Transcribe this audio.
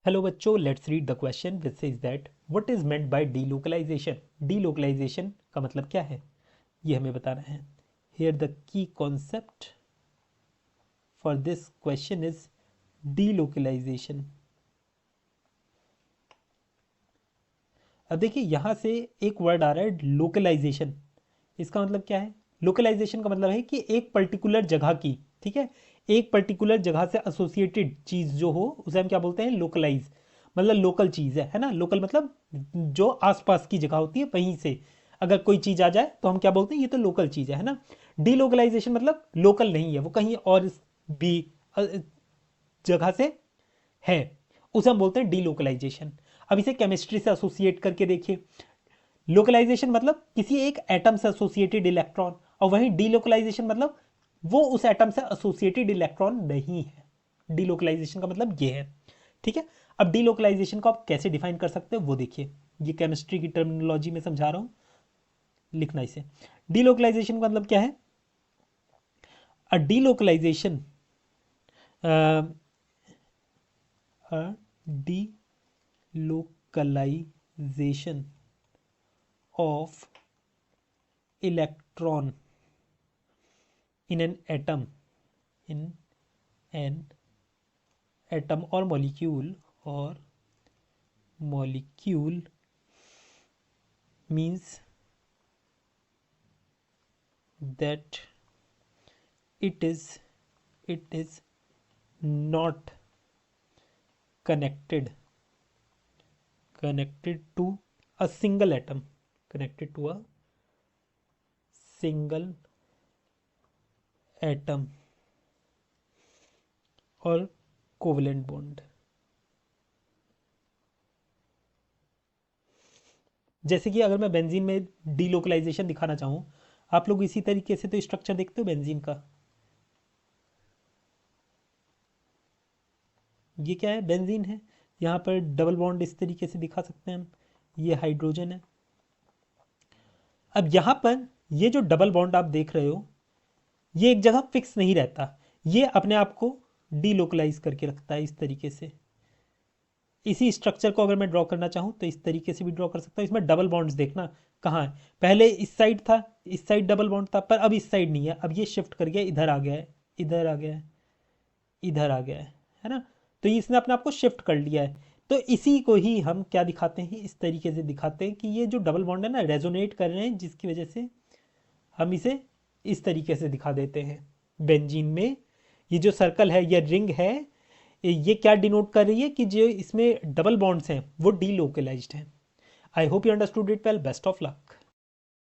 Hello बच्चों, let's read the question which says that what is meant by delocalisation. Delocalisation का मतलब क्या है, ये हमें बताना है। Here the key concept for this question is delocalisation. अब देखिए यहां से एक वर्ड आ रहा है लोकलाइजेशन। इसका मतलब क्या है? लोकलाइजेशन का मतलब है कि एक पर्टिकुलर जगह की, ठीक है, एक पर्टिकुलर जगह से एसोसिएटेड चीज जो हो उसे हम क्या बोलते हैं? लोकलाइज। मतलब लोकल चीज है ना। लोकल मतलब जो आसपास की जगह होती है वहीं से अगर कोई चीज आ जाए तो हम क्या बोलते हैं? ये तो लोकल चीज है ना। डीलोकलाइजेशन मतलब लोकल नहीं है, वो कहीं और भी जगह से है, उसे हम बोलते हैं डीलोकलाइजेशन। अब इसे केमिस्ट्री से एसोसिएट करके देखिए। लोकलाइजेशन मतलब किसी एक एटम से एसोसिएटेड इलेक्ट्रॉन, और वहीं डीलोकलाइजेशन मतलब वो उस एटम से एसोसिएटेड इलेक्ट्रॉन नहीं है। डीलोकलाइजेशन का मतलब ये है, ठीक है। अब डीलोकलाइजेशन को आप कैसे डिफाइन कर सकते हो वो देखिए। ये केमिस्ट्री की टर्मिनोलॉजी में समझा रहा हूं, लिखना इसे। डीलोकलाइजेशन का मतलब क्या है? Uh delocalization, uh delocalization of electron in an atom, in an atom or molecule means that it is not connected to a single atom, connected to a single atom or covalent bond। जैसे कि अगर मैं benzene में delocalisation दिखाना चाहूँ, आप लोग इसी तरीके से तो स्ट्रक्चर देखते हो बेंजीन का। ये क्या है? बेंजीन है। यहाँ पर डबल बॉन्ड इस तरीके से दिखा सकते हैं हम, ये हाइड्रोजन है। अब यहाँ पर ये जो डबल बॉन्ड आप देख रहे हो, ये एक जगह फिक्स नहीं रहता, ये अपने आप को डीलोकलाइज करके रखता है इस तरीके से। इसी स्ट्रक्चर को अगर मैं ड्रॉ करना चाहूँ तो इस तरीके से भी ड्रॉ कर सकता हूँ। इसमें डबल बॉन्ड्स देखना कहाँ है, पहले इस साइड था, इस साइड डबल बॉन्ड था, पर अब इस साइड नहीं है। अब ये शिफ्ट कर गया, इधर आ गया है, इधर आ गया है, इधर आ गया है ना। तो इसने अपने आप को शिफ्ट कर लिया है। तो इसी को ही हम क्या दिखाते हैं? इस तरीके से दिखाते हैं कि ये जो डबल बॉन्ड है ना, रेजोनेट कर रहे हैं, जिसकी वजह से हम इसे इस तरीके से दिखा देते हैं बेंजीन में। ये जो सर्कल है या रिंग है, ये क्या डिनोट कर रही है कि जो इसमें डबल बॉन्ड्स हैं वो डीलोकलाइज्ड हैं। I hope you understood it well. Best of luck.